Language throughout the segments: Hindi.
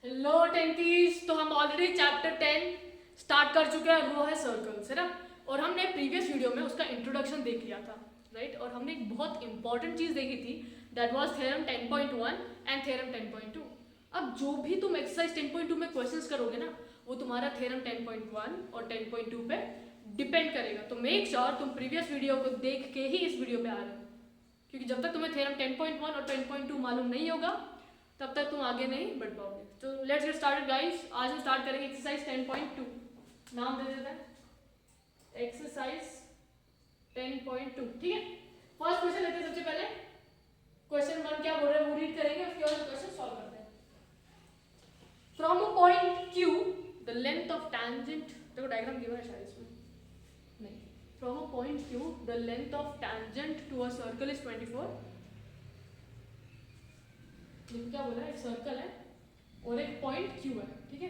हेलो टेंथीज। तो हम ऑलरेडी चैप्टर 10 स्टार्ट कर चुके हैं, वो है सर्कल्स, है ना। और हमने प्रीवियस वीडियो में उसका इंट्रोडक्शन देख लिया था, राइट। और हमने एक बहुत इंपॉर्टेंट चीज़ देखी थी, that was theorem 10.1 and theorem 10.2। अब जो भी तुम एक्सरसाइज 10.2 में क्वेश्चंस करोगे ना, वो तुम्हारा थ्योरम 10.1 और 10.2 पे डिपेंड करेगा। तो मेक श्योर तुम प्रीवियस वीडियो को देख के ही इस वीडियो पे आ रहे हो, क्योंकि जब तक तुम्हें थ्योरम 10.1 और 10.2 मालूम नहीं होगा तब तक तुम आगे नहीं बढ़ पाओगे। तो लेट्स गेट स्टार्टेड गाइस। आज हम स्टार्ट करेंगे एक्सरसाइज 10.2। नाम दे देते हैं एक्सरसाइज 10.2, ठीक है। फर्स्ट क्वेश्चन लेते हैं सबसे पहले। क्वेश्चन 1 क्या बोल रहा है वो रीड करेंगे, उसके बाद क्वेश्चन सॉल्व करते हैं। From a point Q the length of tangent, देखो डायग्राम गिवन है शायद इसमें, नहीं। From a point Q the length of tangent to a circle is 24। देखो क्या बोला है, एक सर्कल है और एक पॉइंट Q है, ठीक है।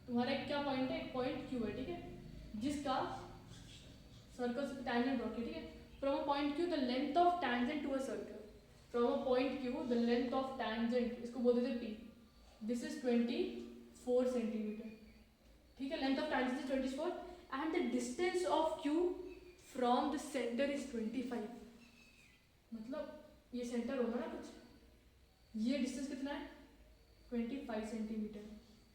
तुम्हारा एक क्या पॉइंट है, एक पॉइंट Q है, ठीक है, जिसका सर्कल से टैंजेंट ड्रॉ किया, ठीक है। From a point Q the length of tangent to a circle, from a point Q the length of tangent, इसको बोल देते P, दिस इज 24 सेंटीमीटर, ठीक है। Length of tangent is 24 and the distance of Q from the centre is 25। मतलब ये सेंटर होगा ना कुछ, ये डिस्टेंस कितना है 25 सेंटीमीटर।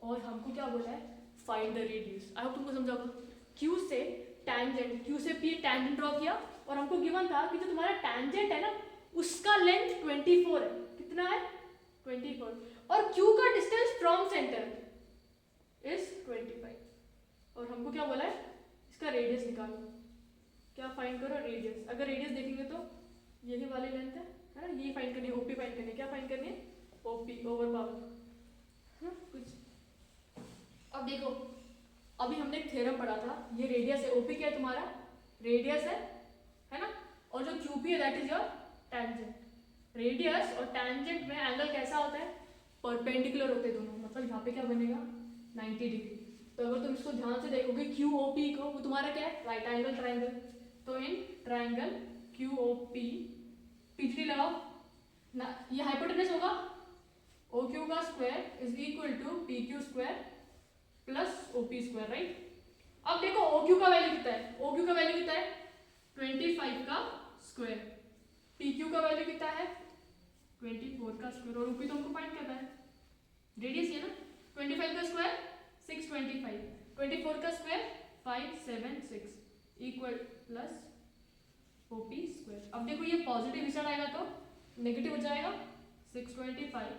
और हमको क्या बोला है, find the radius. I hope तुमको समझा होगा। Q से टैंजेंट, Q से P टैंजेंट ड्रॉ किया और हमको गिवन था कि जो तुम्हारा टैंजेंट है ना उसका लेंथ 24 है। कितना है 24, और Q का डिस्टेंस फ्रॉम सेंटर इज 25। और हमको क्या बोला है, इसका रेडियस निकालो। क्या फाइंड करो, रेडियस। अगर रेडियस देखेंगे तो यही वाली लेंथ है ना, ये फाइंड करनी है, OP फाइंड करनी है। क्या फाइंड करनी है, OP ओवर पावर, कुछ। अब देखो, अभी हमने एक थ्योरम पढ़ा था, ये रेडियस है, OP क्या है तुम्हारा, रेडियस है ना। और जो QP है that is your tangent. Radius और टैंजेंट में एंगल कैसा होता है, परपेंडिकुलर होते हैं दोनों। मतलब यहाँ पे क्या बनेगा 90 डिग्री। तो अगर तुम इसको ध्यान से देखोगे QOP को, वो तुम्हारा क्या है, राइट एंगल ट्राइंगल। तो इन ट्राइंगल QOP, PQ लगाओ ना, ये हाइपोटेनस होगा, OQ का square is equal to PQ square plus OP square, right. अब देखो OQ का वैल्यू कितना है, OQ का वैल्यू कितना है 25 का स्क्वायर, PQ का वैल्यू कितना है 24 का स्क्वायर, और OP तो हमको फाइंड करना है, रेडियस ये ना। 25 का स्क्वायर 625, 24 का square 576 equal plus OP square. अब देखो ये पॉजिटिव इस साइड आएगा तो नेगेटिव हो जाएगा, 625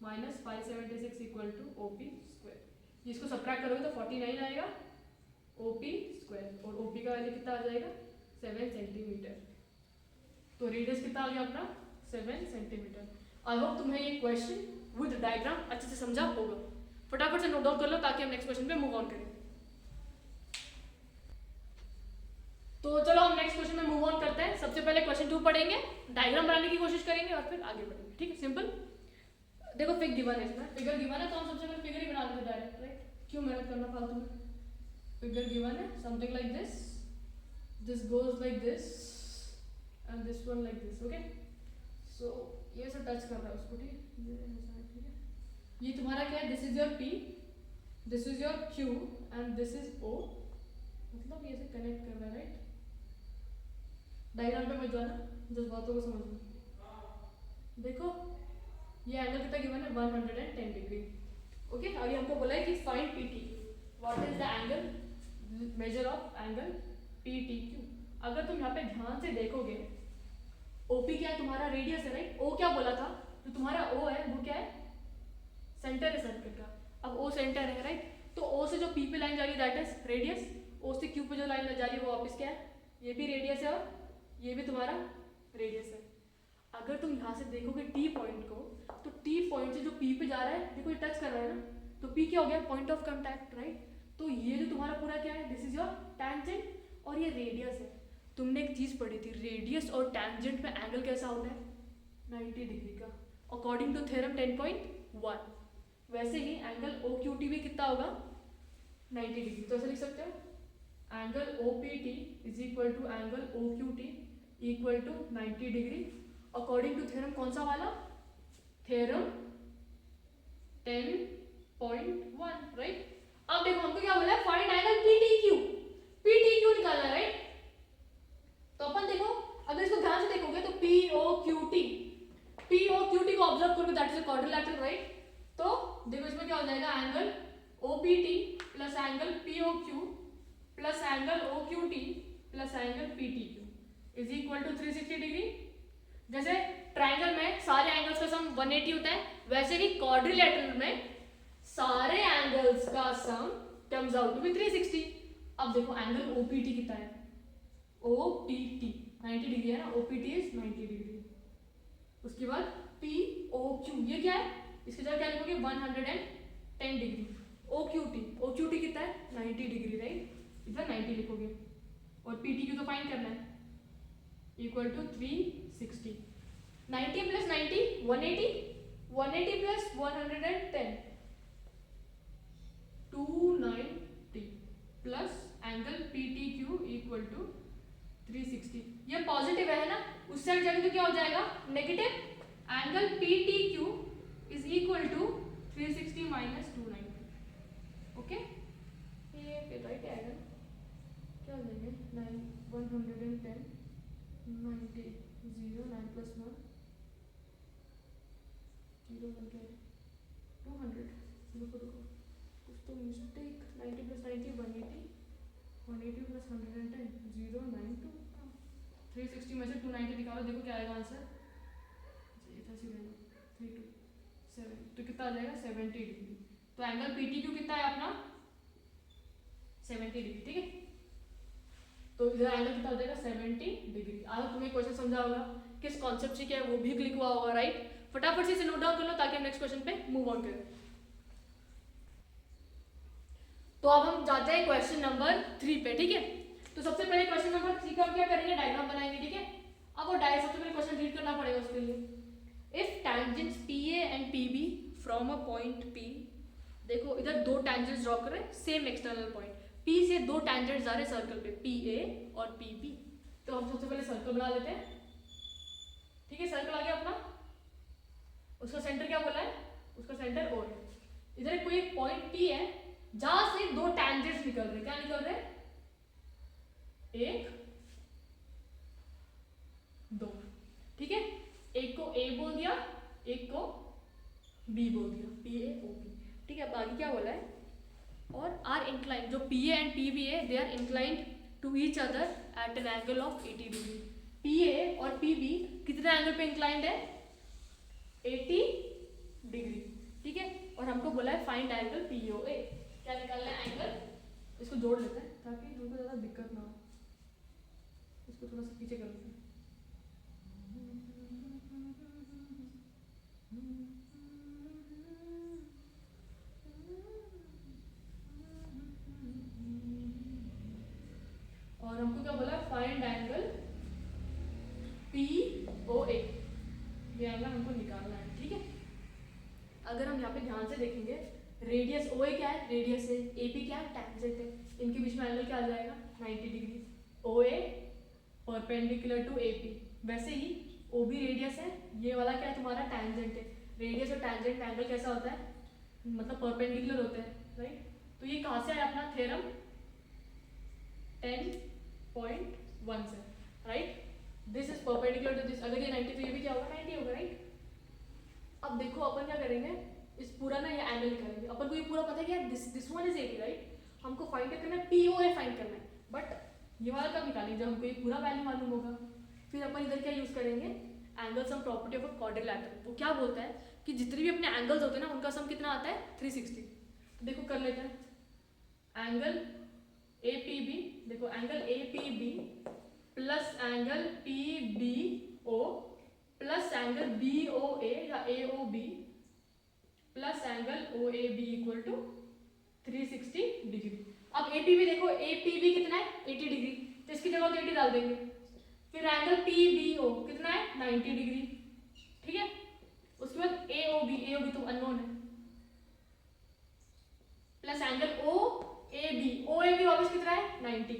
minus 576 equal to OP square. इसको सब्ट्रैक्ट करोगे तो 49 आएगा OP स्क्वायर, और OP का वैल्यू कितना आ जाएगा 7 सेंटीमीटर। तो रेडियस कितना आ गया अपना 7 सेंटीमीटर। आई होप तुम्हें ये क्वेश्चन विद डायग्राम अच्छे से समझा होगा। फटाफट से नोट डाउन कर लो ताकि हम नेक्स्ट क्वेश्चन पे मूव ऑन करें। तो चलो हम नेक्स्ट क्वेश्चन में मूव ऑन करते हैं। सबसे पहले क्वेश्चन 2 पढ़ेंगे, डायग्राम बनाने की कोशिश करेंगे और फिर आगे बढ़ेंगे, ठीक है। सिंपल देखो, फिग गिवन है, इसमें फिगर गिवन है तो हम सबसे पहले फिगर ही बना लेते डायरेक्ट, राइट। क्यों मेहनत करना फालतू में। फिगर गिवन है something like this, this goes like this and this one like this, okay. So ये से टच कर रहा है उसको, ठीक है। ये तुम्हारा क्या है, this is your P, this is your Q and this is O। मतलब ये से कनेक्ट कर रहा है, राइट। डायग्राम पे मत जाना, जज्बातों को समझना। देखो ये एंगल कितना गिवन है 110 डिग्री, ओके। अभी हमको बोला है कि find PT, what is the angle, measure of angle PTQ। अगर तुम यहाँ पे ध्यान से देखोगे, OP क्या है तुम्हारा, रेडियस है, राइट। O क्या बोला था, जो तुम्हारा O है वो क्या है, सेंटर है सर्कल का। अब O सेंटर है, राइट। तो O से जो P पे लाइन जा रही है दैट इज रेडियस, O से Q पे जो लाइन जा रही है वो वापस क्या है, ये भी रेडियस है और ये भी तुम्हारा रेडियस है। अगर तुम यहाँ से देखोगे T पॉइंट को, तो T पॉइंट से जो P पे जा रहा है, देखो ये टच कर रहा है ना, तो P क्या हो गया, पॉइंट ऑफ कांटेक्ट, राइट। तो ये जो तुम्हारा पूरा क्या है, दिस इज योर टैंजेंट और ये रेडियस है। तुमने एक चीज पढ़ी थी, रेडियस और टैंजेंट में एंगल कैसा होता है 90 डिग्री का, अकॉर्डिंग टू थ्योरम 10.1। वैसे ही एंगल OQT भी कितना होगा 90 डिग्री। तो ऐसे लिख सकते हो angle OPT is equal to angle OQT equal to 90 degree, according to theorem कौन सा वाला, थ्योरम 0.1 राइट। अब देखो हमको क्या बोला है, फाइंड एंगल PTQ, PTQ निकालना है राइट। तो अपन देखो अगर इसको ध्यान से देखोगे तो POQT, POQT को ऑब्जर्व करोगे that is a quadrilateral right. तो देखो इसमें क्या हो जाएगा, angle OPT plus angle POQ plus angle OQT plus angle PTQ is equal to 360 degree. जैसे ट्रायंगल में सारे एंगल्स का सम 180 होता है, वैसे ही क्वाड्रिलैटरल में सारे एंगल्स का सम कम्स आउट टू बी 360। अब देखो एंगल OPT कितना है, OPT 90 डिग्री है ना, OPT इज 90 डिग्री। उसके बाद POQ ये क्या है, इसकी जगह क्या लिखोगे 110 डिग्री। OQT कितना है 90 डिग्री राइट, इधर 90 लिखोगे। और PTQ तो फाइंड करना है, equal to 360। 90 plus 90 180, 180 plus 110 290 plus angle PTQ equal to 360। ये पॉजिटिव है ना, उस साइड जाके तो क्या हो जाएगा negative. Angle PTQ is equal to 360 minus 290। Okay, ये फिर राइट आएगा, क्या हो जाएंगे 110 90 0 9 प्लस 1 0 1 क्या है 200। रुको कुछ तो मिस्टेक, 90 प्लस 90 180, 180 प्लस 110 0 9 2 360 में से 290 निकालो, देखो क्या आएगा आंसर, ये था 3 2 7, तो कितना आ जाएगा 70 डिग्री। तो एंगल PTQ कितना है अपना 70 डिग्री ठीक है। तो इधर एंगल कितना हो जाएगा 70 डिग्री। आज तुम्हें क्वेश्चन समझा होगा, किस कॉन्सेप्ट से क्या है वो भी क्लिक हुआ होगा राइट। फटाफट से इसे नोट डाउन कर लो ताकि हम नेक्स्ट क्वेश्चन पे मूव ऑन करें। तो अब हम जाते हैं क्वेश्चन नंबर 3 पे ठीक है। तो सबसे पहले क्वेश्चन नंबर 3 का हम क्या करेंगे, डायग्राम बनाएंगे ठीक है। अब वो डायग्राम सबसे पहले क्वेश्चन रीड करना पड़ेगा उसके लिए। If tangents PA and PB from a point P, देखो इधर दो टेंजेंट्स ड्रॉ कर रहे हैं सेम एक्सटर्नल पॉइंट P से, दो टेंजेंट्स जा रहे हैं सर्कल पे PA और PB। तो हम सबसे पहले सर्कल बना लेते हैं ठीक है। सर्कल आ गया अपना, उसका सेंटर क्या बोला है, उसका सेंटर O है। इधर कोई एक पॉइंट P है जहां से दो टेंजेंट्स निकल रहे हैं, क्या निकल रहे हैं, एक दो ठीक है। एक को A बोल दिया, एक को B बोल दिया, PAOB ठीक है। अब आगे क्या बोला है, और आर इंक्लाइन, जो PA एंड PB है they are inclined to each other at an angle of 80 degree. PA और PB कितने एंगल पे इंक्लाइंड है 80 डिग्री ठीक है। और हमको बोला है फाइंड एंगल POA, क्या निकालना है एंगल। इसको जोड़ लेते हैं ताकि हमको ज़्यादा दिक्कत ना हो, इसको थोड़ा सा पीछे कर लेते हैं। और हमको क्या बोला, फाइंड एंगल POA, ये एंगल हमको निकालना है ठीक है। अगर हम यहाँ पे ध्यान से देखेंगे, रेडियस OA क्या है, रेडियस है, AP क्या है, टेंजेंट है, इनके बीच में एंगल क्या आ जाएगा 90 degree. OA perpendicular to AP, वैसे ही OB रेडियस है, ये वाला क्या है तुम्हारा टेंजेंट है। रेडियस और टेंजेंट एंगल कैसा होता है, मतलब परपेंडिकुलर होते हैं राइट। तो ये कहाँ से आया अपना थ्योरम 10.1 से right. This is perpendicular to this, अगर ये 90 तो ये भी क्या होगा 90 होगा राइट। अब देखो अपन क्या करेंगे, इस पूरा ना ये एंगल निकालेंगे। अपन को ये पूरा पता है कि यार दिस वन इज 80 राइट। हमको फाइंड करना है POA फाइंड करना है, बट ये वाला कब निकालेंगे जब हमको ये पूरा वैल्यू मालूम होगा। फिर अपन इधर क्या यूज करेंगे, angle sum property of a quadrilateral. वो क्या बोलता है कि जितने भी अपने एंगल्स होते हैं ना उनका सम कितना आता है 360। तो देखो कर लेते हैं एंगल APB, देखो angle APB plus angle PBO plus angle BOA या AOB plus angle OAB equal to 360 degree. अब APB देखो, APB कितना है 80 डिग्री, तो इसकी जगह 80 डाल देंगे। फिर एंगल PBO कितना है 90 डिग्री ठीक है। उसके बाद AOB तो अननोन है, प्लस एंगल OAB वापस कितना है 90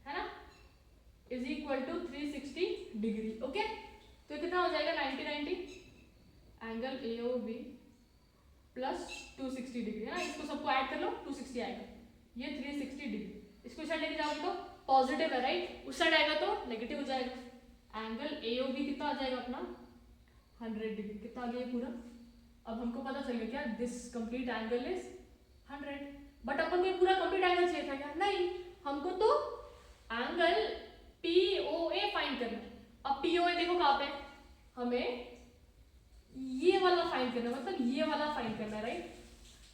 है ना, is equal to 360 degree okay. तो कितना हो जाएगा 90 90, एंगल AOB प्लस 260 डिग्री है ना, इसको सबको ऐड कर लो 260 आएगा, ये 360 डिग्री, इसको इस साइड लेके जाओगे तो पॉजिटिव है राइट, उस साइड आएगा तो नेगेटिव हो जाएगा। एंगल AOB कितना आ जाएगा अपना 100 डिग्री, कितना आ गया ये पूरा। अब हमको पता चल गया क्या, this complete angle is 100, but अपन को ये पूरा कंप्लीट एंगल चाहिए था क्या, नहीं, हमको तो एंगल POA फाइंड करना है। अब POA देखो कहाँ पे, हमें ये वाला फाइंड करना है, मतलब ये वाला फाइंड करना है राइट।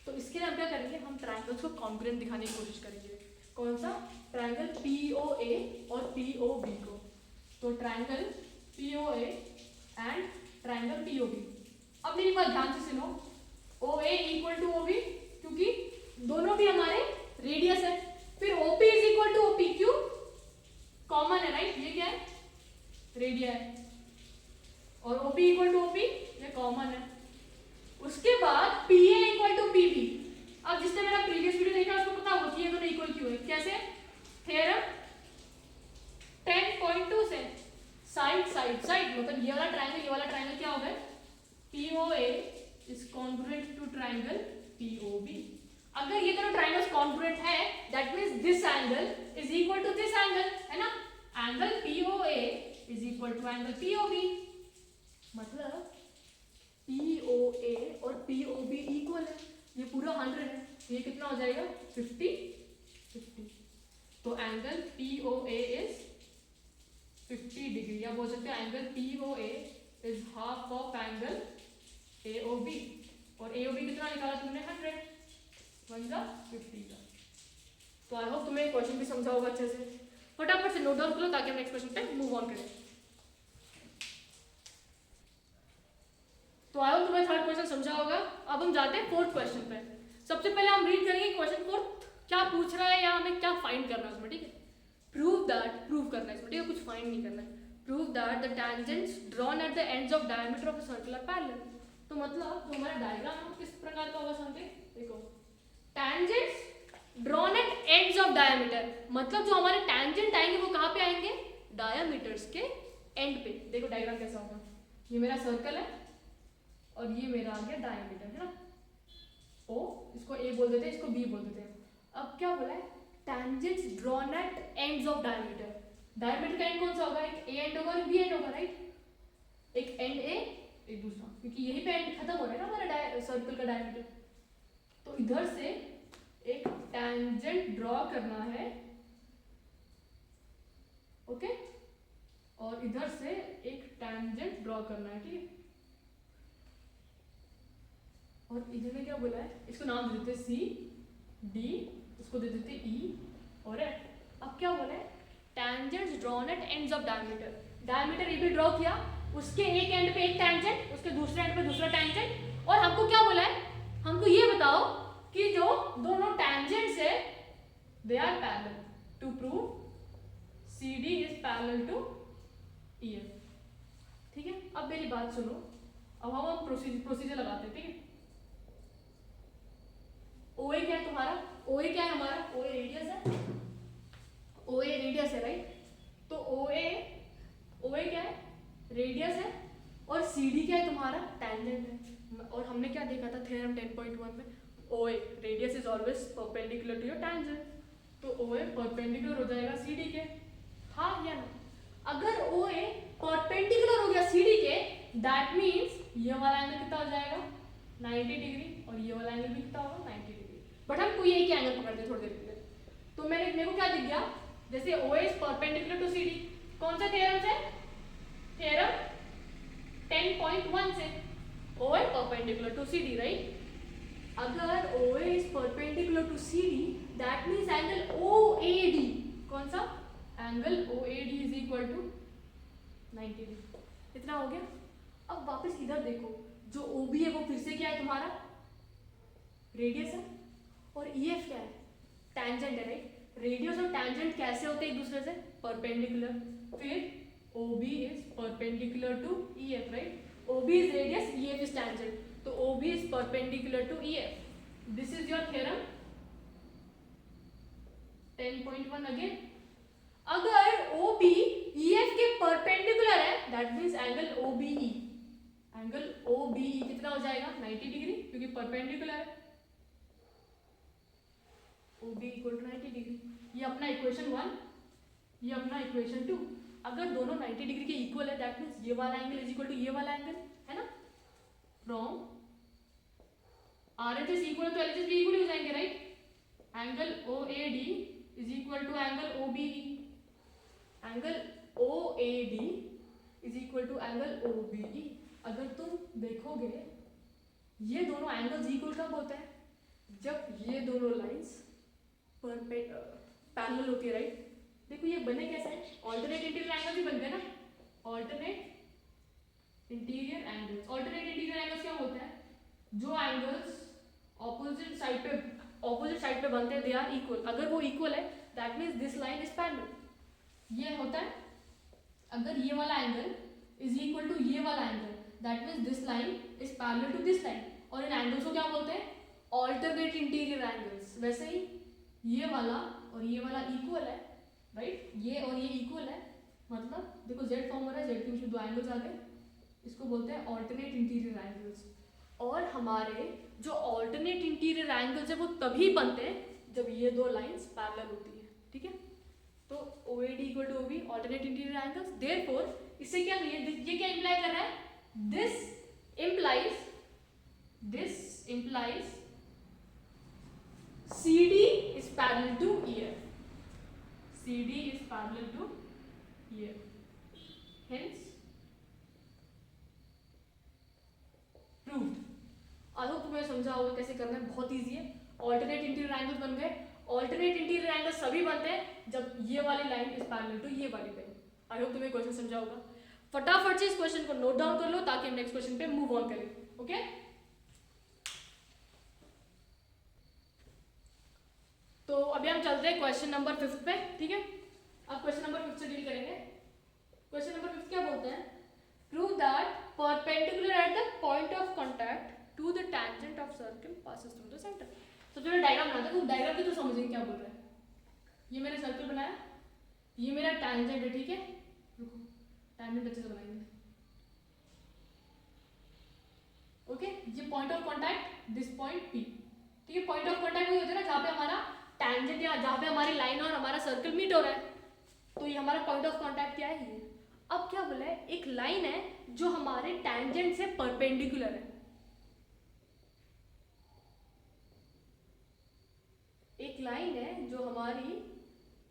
तो इसके लिए हम क्या करेंगे, हम ट्रायंगल्स को कॉन्ग्रुएंट दिखाने की कोशिश करेंगे। कौन सा, ट्रायंगल POA और POB को। तो triangle POA and triangle POB। अब मेरी बात ध्यान से सुनो, OA इक्वल टू OB, क्योंकि दोनों भी हमारे रेडियस है। फिर OP is equal to OP, क्यों, कॉमन है राइट, ये क्या है, रेडिया है, और OP इक्वल टू OP ये कॉमन है। उसके बाद PA इक्वल टू PB। अब जिसने मेरा प्रीवियस वीडियो देखा उसको पता होगा कि ये दोनों इक्वल क्यों है, कैसे, थ्योरम 10.2 से, साइड साइड साइड, मतलब ये वाला ट्रायंगल क्या होगा, POA is congruent to triangle POB। अगर ये दोनों ट्रायंगल्स कॉन्ग्रुएंट है, that means this angle is equal to this angle, है ना, angle POA is equal to angle POB, मतलब POA और POB इक्वल है, ये पूरा 100 है, ये कितना हो जाएगा 50। तो एंगल POA इज 50 डिग्री, या बोल सकते हैं angle POA is half of angle AOB, और AOB कितना निकाला तुमने 100, 50 का। तो आई होप तुम्हें क्वेश्चन भी समझा होगा अच्छे से। फटाफट से नोट डाउन करो ताकि हम नेक्स्ट क्वेश्चन पे मूव ऑन करें। तो आई होप तुम्हें थर्ड क्वेश्चन समझा होगा। अब हम जाते हैं फोर्थ क्वेश्चन पे। सबसे पहले हम रीड करेंगे क्वेश्चन फोर्थ क्या पूछ रहा है या हमें क्या फाइंड करना है उसमें, ठीक है। प्रूव करना है इसमें, ठीक है, कुछ फाइंड नहीं करना है। Prove that the tangents drawn at the ends of diameter of a circular parallel. तो मतलब जो हमारा डायग्राम है किस प्रकार का होगा समझे, देखो tangents drawn at ends of diameter, मतलब जो हमारे टेंजेंट आएंगे वो कहाँ पे आएंगे, डायमीटर्स के एंड पे। देखो डायग्राम कैसा होगा, ये मेरा सर्कल है और ये मेरा आ गया डायमीटर, है ना, O, इसको A बोल देते हैं, इसको B बोल देते हैं। अब क्या बोला है, tangents drawn at ends of diameter. Diameter का एंड कौन सा होगा, एक A एंड होगा और B एंड होगा राइट, एक एंड A एक दूसरा, क्योंकि यहीं पे एंड खत्म हो रहा है ना हमारा सर्कल का डायमीटर। तो इधर से एक टेंजेंट ड्रॉ करना है, ओके, और इधर से एक टेंजेंट ड्रॉ करना है, ठीक है। और इधर में क्या बोला है, इसको नाम दे देते C, D, इसको दे देते E और F। अब क्या बोला है, tangents drawn at ends of diameter. Diameter ये भी ड्रॉ किया, उसके एक एंड पे एक टेंजेंट, उसके दूसरे एंड पे दूसरा टेंजेंट, और हमको क्या बोला है, हमको ये बताओ कि जो दोनों टेंजेंट्स है they are parallel, to prove CD is parallel to EF, ठीक है। अब मेरी बात सुनो, अब हम प्रोसीजर लगाते हैं, ठीक है। OA क्या है तुम्हारा, OA क्या है हमारा, OA रेडियस है, OA रेडियस है राइट। तो OA क्या है, रेडियस है, और CD क्या है तुम्हारा, टेंजेंट है। और हमने क्या देखा था थ्योरम 10.1 में, OA radius is always perpendicular to your tangent. तो OA परपेंडिकुलर हो जाएगा CD के, हाँ या ना। अगर OA परपेंडिकुलर हो गया CD के, दैट मीन्स ये वाला एंगल कितना हो जाएगा 90 डिग्री, और ये वाला एंगल भी कितना होगा 90 डिग्री। बट हम कोई एक ही एंगल पकड़ते हैं थोड़ी देर के लिए। तो मेरे को क्या दिख गया, जैसे OA is perpendicular to CD, कौन सा थ्योरम से, थ्योरम 10.1 से, OA perpendicular to CD right. अगर OA is perpendicular to CD, that means angle OAD, कौन सा, angle OAD is equal to 90 degree. इतना हो गया। अब वापस इधर देखो, जो OB है वो फिर से क्या है तुम्हारा, रेडियस है, और EF क्या है, टेंजेंट है राइट। रेडियस और टेंजेंट कैसे होते हैं एक दूसरे से, परपेंडिकुलर। फिर OB is perpendicular to EF right, OB is radius, EF is tangent, तो OB is perpendicular to EF। This is your theorem 10.1 again. अगर OB EF के परपेंडिकुलर है, that means angle OBE, angle O B कितना हो जाएगा 90 डिग्री क्योंकि परपेंडिकुलर है, O B equal to 90 degree. ये अपना इक्वेशन 1, ये अपना इक्वेशन 2। अगर दोनों 90 डिग्री के इक्वल है दैट मीन्स ये वाला एंगल इज इक्वल टू ये वाला एंगल, है ना। फ्रॉम RHS इक्वल तो LHS भी इक्वल हो जाएंगे, right. Angle OAD is equal to angle OBE, angle OAD is equal to angle OBE। अगर तुम देखोगे ये दोनों एंगल्स इक्वल कब होते हैं, जब ये दोनों लाइंस पैरेलल होती है, राइट। देखो ये बने कैसे हैं, ऑल्टरनेट इंटीरियर एंगल्स ही बन गए ना, alternate interior angles. Alternate interior angles क्या होते हैं, जो एंगल्स ऑपोजिट साइड पे बनते हैं दे आर इक्वल। अगर वो इक्वल है that means this line is parallel. ये होता है अगर ये वाला एंगल इज इक्वल टू ये वाला angle that means this line is parallel to this line, और इन एंगल्स को क्या बोलते हैं, ऑल्टरनेट इंटीरियर एंगल्स। वैसे ही ये वाला और ये वाला इक्वल है, राइट, ये और ये इक्वल है, मतलब देखो जेड फॉर्म हो रहा है, जेड के बीच में दो एंगल्स आ गए, इसको बोलते हैं ऑल्टरनेट इंटीरियर एंगल्स। और हमारे जो ऑल्टरनेट इंटीरियर एंगल्स है वो तभी बनते हैं जब ये दो लाइंस पैरेलल होती है, ठीक है। तो OAD equal to OB alternate interior angles. Therefore इससे क्या ये क्या इंप्लाई कर रहा है, this implies CD is parallel to EF. CD is parallel to EF. Hence, proved. I hope तुम्हें समझा होगा कैसे करना है, बहुत इजी है। ऑल्टरनेट इंटीरियर एंगल्स बन गए। ऑल्टरनेट इंटीरियर एंगल्स सभी बनते हैं जब ये वाली लाइन इज पैरेलल टू ये वाली लाइन। आई होप तुम्हें क्वेश्चन समझा होगा। फटाफट से इस क्वेश्चन को नोट डाउन कर लो ताकि हम नेक्स्ट क्वेश्चन पे मूव ऑन करें, ओके। तो अभी हम चलते हैं क्वेश्चन नंबर 5 पे, ठीक है। अब क्वेश्चन नंबर 5 से डील करेंगे। क्वेश्चन नंबर 5 क्या बोलते हैं, prove that perpendicular at the point of contact to the tangent of circle passes through the centre. सबसे पहले डायग्राम बनाते हैं, तो डायग्राम की तो समझेंगे क्या बोल रहा है। ये मैंने सर्कल बनाया, ये मेरा टेंजेंट है, ठीक है। रुको टेंजेंट अच्छे से बनाएंगे, ओके। ये point of contact this point P, ठीक है। पॉइंट ऑफ कांटेक्ट वही होता है ना जहाँ पे हमारा टेंजेंट या जहाँ पे हमारी लाइन और हमारा सर्कल मीट हो रहा है, तो ये हमारा पॉइंट ऑफ कांटेक्ट क्या है, ये। अब क्या बोला है, एक लाइन है जो हमारे टेंजेंट से परपेंडिकुलर है, एक लाइन है जो हमारी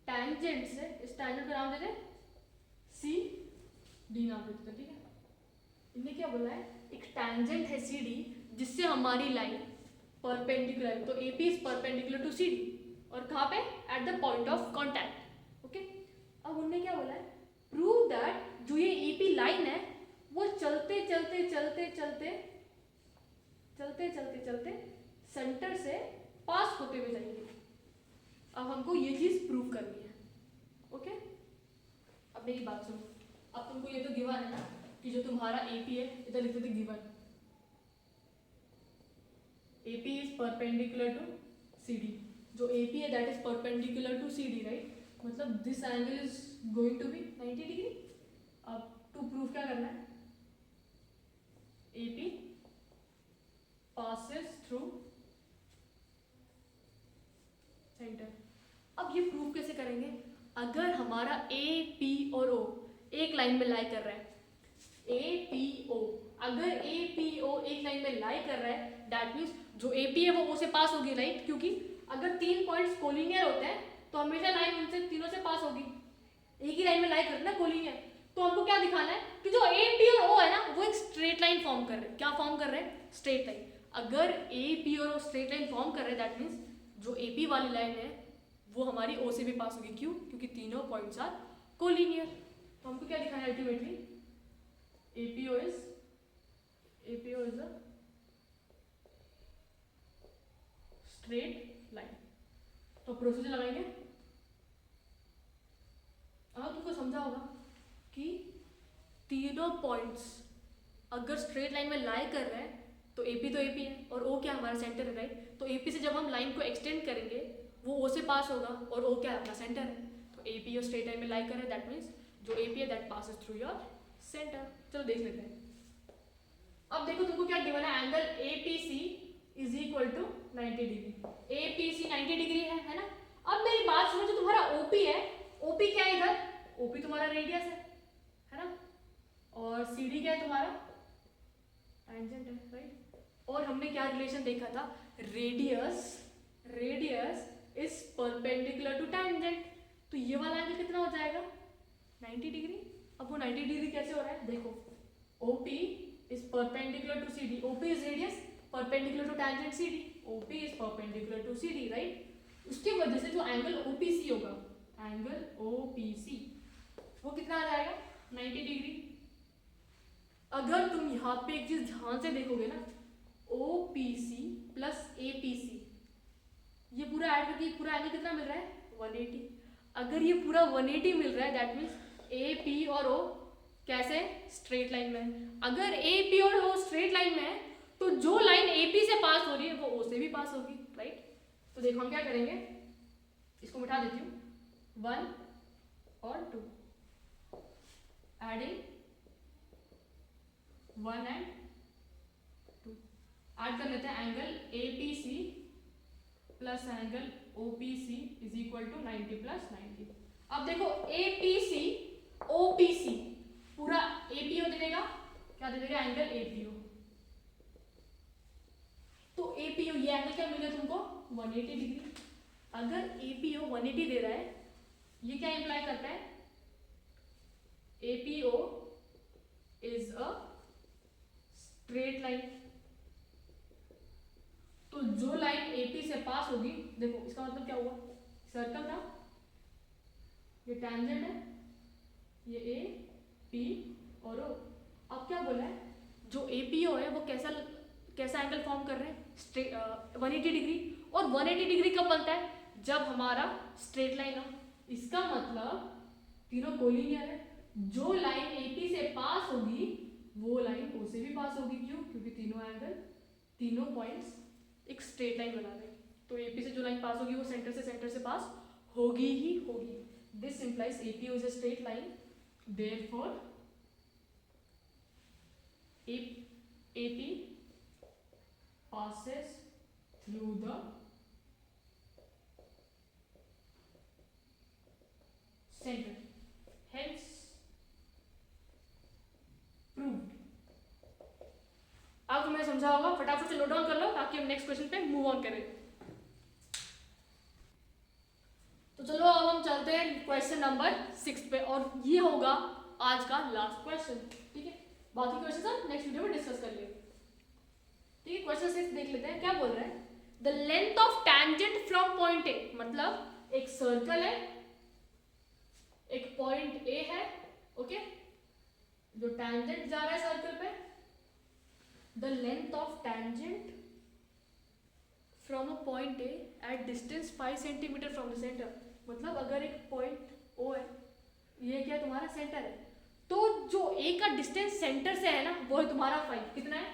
टेंजेंट से, इस टेंजेंट का नाम देते हैं CD नाम देते हैं, ठीक है। इनने क्या बोला है, एक टेंजेंट है CD जिससे हमारी लाइन परपेंडिकुलर, तो AP is perpendicular to CD, और कहाँ पे, at the point of contact, okay. अब उन्होंने क्या बोला है, प्रूव दैट जो ये EP लाइन है वो चलते चलते चलते चलते चलते चलते चलते सेंटर से पास होते हुए जाएंगे। अब हमको ये चीज प्रूव करनी है, ओके। अब मेरी बात सुनो, अब तुमको ये तो गिवन है ना कि जो तुम्हारा AP है, इधर लिख देते given, AP is perpendicular to CD। जो AP है that is perpendicular to CD, right. मतलब this angle is going to be 90 degree. अब टू प्रूव क्या करना है, AP passes through सेंटर। अब ये प्रूव कैसे करेंगे, अगर हमारा AP और O एक लाइन में लाई कर रहा है, APO, अगर APO एक लाइन में लाई कर रहा है दैट मीन्स जो AP है वो O से पास होगी, राइट। क्योंकि अगर 3 पॉइंट्स कोलिनियर होते हैं तो हमेशा लाइन उनसे तीनों से पास होगी, एक ही लाइन में लाई करना कोलिनियर। तो हमको क्या दिखाना है कि जो AP और O है ना वो एक स्ट्रेट लाइन फॉर्म कर रहे हैं। क्या फॉर्म कर रहे हैं, स्ट्रेट लाइन। अगर AP और O स्ट्रेट लाइन फॉर्म कर रहे हैं दैट मीन्स जो AP वाली लाइन है वो हमारी O से भी पास होगी, क्यों, क्योंकि तीनों पॉइंट्स आर कोलिनियर। तो हमको क्या दिखाना है ultimately, APO is a straight line. तो प्रोसीजर लगाएंगे। अब तुमको समझा होगा कि तीनों पॉइंट्स अगर स्ट्रेट लाइन में लाई कर रहे हैं तो AP तो AP है और O क्या हमारा सेंटर है, राइट। तो AP से जब हम लाइन को एक्सटेंड करेंगे वो O से पास होगा और O क्या है, अपना सेंटर है। तो AP और स्ट्रेट लाइन में लाई कर रहे हैं दैट मीन्स जो AP है that passes through your centre. चलो देख लेते हैं। अब देखो तुमको क्या गिवन है, angle APC is equal to 90 degree. APC 90 degree है ना। अब मेरी बात सुनो, जो तुम्हारा OP है, OP क्या है इधर, OP तुम्हारा रेडियस है ना, और CD क्या है तुम्हारा टेंजेंट है, राइट। और हमने क्या रिलेशन देखा था, radius is perpendicular to tangent. तो ये वाला एंगल कितना हो जाएगा 90 डिग्री। अब वो 90 डिग्री कैसे हो रहा है, देखो OP is perpendicular to CD, OP is radius perpendicular to tangent CD, OP is perpendicular to CD, right। उसकी वजह से जो एंगल OPC होगा, एंगल OPC वो कितना आ जाएगा 90 डिग्री। अगर तुम यहाँ पे एक चीज ध्यान से देखोगे ना, OPC प्लस APC ये पूरा ऐड करके पूरा एंगल कितना मिल रहा है 180। अगर ये पूरा 180 मिल रहा है दैट मीन्स AP और O कैसे स्ट्रेट लाइन में। अगर AP और O स्ट्रेट लाइन में है तो जो लाइन AP से पास हो रही है वो O से भी पास होगी, राइट। तो देखो हम क्या करेंगे, इसको मिटा देती हूँ 1 और 2, एडिंग 1 एंड 2, ऐड कर लेते हैं angle APC plus angle OPC is equal to 90 plus 90। अब देखो APC OPC पूरा APO दे देगा, क्या दे देगा एंगल APO। तो APO ये एंगल क्या मिलेगा तुमको 180 डिग्री। अगर APO 180 दे रहा है, ये क्या इंप्लाई करता है, APO is a straight line. तो जो लाइन AP से पास होगी, देखो इसका मतलब क्या हुआ, सर्कल था, ये टैंजेंट है, ये A P और O। अब क्या बोला है, जो APO है वो कैसा एंगल फॉर्म कर रहे हैं 180 डिग्री। और 180 डिग्री कब बनता है, जब हमारा स्ट्रेट लाइन हो। इसका मतलब तीनों कोलिनियर है, जो लाइन AP से पास होगी वो लाइन O से भी पास होगी। क्यों, क्योंकि तीनों पॉइंट्स एक स्ट्रेट लाइन बना रहे हैं। तो AP से जो लाइन पास होगी वो सेंटर से पास होगी ही होगी। This implies APO is a straight line, therefore AP passes through the center, hence proved। अब तुम्हें समझा होगा, फटाफट से नोट डाउन कर लो ताकि हम नेक्स्ट क्वेश्चन पे मूव ऑन करें। तो चलो अब हम चलते हैं क्वेश्चन नंबर 6 पे, और ये होगा आज का लास्ट क्वेश्चन, ठीक है। बाकी क्वेश्चन हम नेक्स्ट वीडियो में डिस्कस कर लेंगे, ठीक है। क्वेश्चन 6 देख लेते हैं, क्या बोल रहा है, the length of tangent from point A, मतलब एक सर्कल है, एक पॉइंट ए है, ओके, जो टैंजेंट जा रहा है सर्कल पे, the length of tangent from a point A at distance 5 centimetre from the centre. मतलब अगर एक पॉइंट O है, ये क्या तुम्हारा सेंटर है, तो जो A का डिस्टेंस सेंटर से है ना वो है तुम्हारा 5। कितना है,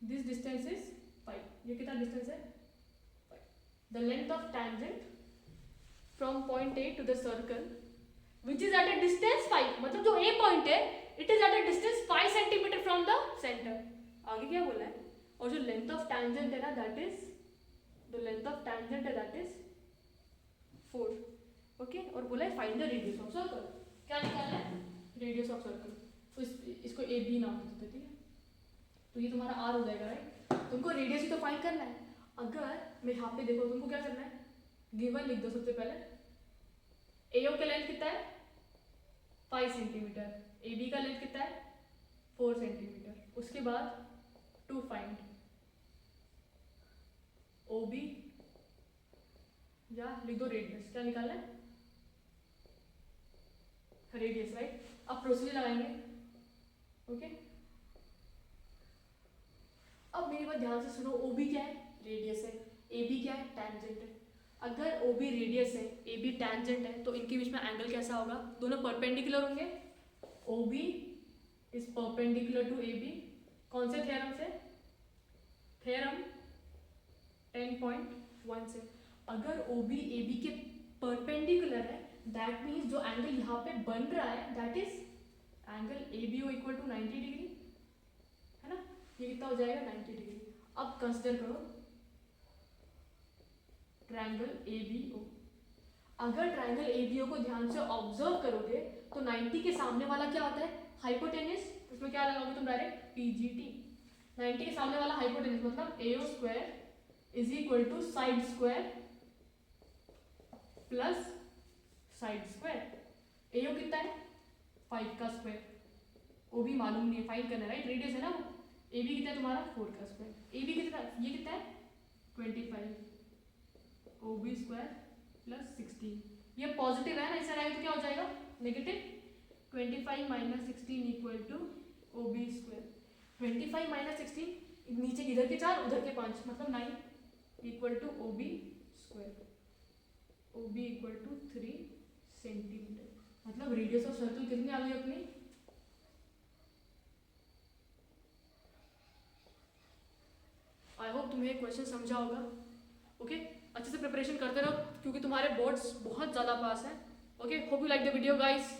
दिस डिस्टेंस इज 5। ये कितना डिस्टेंस है 5। The length of tangent from point A to the circle which is at a distance 5, मतलब जो A पॉइंट है it is at a distance 5 centimetre from the centre. आगे क्या बोला है, और जो लेंथ ऑफ टैंजेंट है ना that is, the length of tangent है दैट इज 4, ओके। और बोला है find the radius of circle. क्या निकालना है, रेडियस ऑफ सर्कल। तो इसको AB नाम देते हैं, ठीक है। तो ये तुम्हारा R हो जाएगा, राइट। तुमको रेडियस ही तो फाइंड करना है। अगर मैं यहाँ पे देखो तुमको क्या करना है, गिवन लिख दो सबसे पहले। AO का लेंथ कितना है 5 सेंटीमीटर, AB का लेंथ कितना है 4 सेंटीमीटर। उसके बाद टू फाइंड OB, या लिख दो रेडियस। क्या निकालना है, रेडियस, राइट। अब प्रोसीजर लगाएंगे, ओके। अब मेरी बात ध्यान से सुनो, OB क्या है, रेडियस है, AB क्या है, टैंजेंट है। अगर OB रेडियस है, AB टैंजेंट है, तो इनके बीच में एंगल कैसा होगा, दोनों परपेंडिकुलर होंगे। OB is perpendicular to AB, कौन से थ्योरम से, थ्योरम 10.1 से। अगर OB AB के परपेंडिकुलर है दैट मीन्स जो एंगल यहाँ पे बन रहा है that is angle ABO equal to 90 degree, है ना। ये कितना हो जाएगा 90 डिग्री। अब कंसिडर करो ट्रायंगल ABO। अगर ट्रायंगल ABO को ध्यान से ऑब्जर्व करोगे तो 90 के सामने वाला क्या होता है, हाइपोटेनस। उसमें क्या लगाओगे तुम, डायरेक्ट PGT। 90 के सामने वाला हाइपोटेनस मतलब AO square is equal to side square plus side square. AO कितना है 5 का स्क्वायर, OB मालूम नहीं है, फाइंड करना है राइट, रेडियस है ना वो। AB कितना है तुम्हारा 4 का स्क्वायर, AB कितना, ये कितना है 25, OB स्क्वायर प्लस 16। ये पॉजिटिव है ना, इस साइड तो क्या हो जाएगा negative. 25 minus 16 equal to OB square. 25 minus 16, नीचे इधर के 4 उधर के 5 मतलब 9 equal to OB square. OB equal to 3 centimetre. मतलब रेडियस ऑफ सर्कल कितनी आ गई अपनी, आई होप तुम्हें क्वेश्चन समझा होगा। ओके अच्छे से प्रिपरेशन करते रहो क्योंकि तुम्हारे बोर्ड्स बहुत ज़्यादा पास हैं। Okay hope you like the video guys.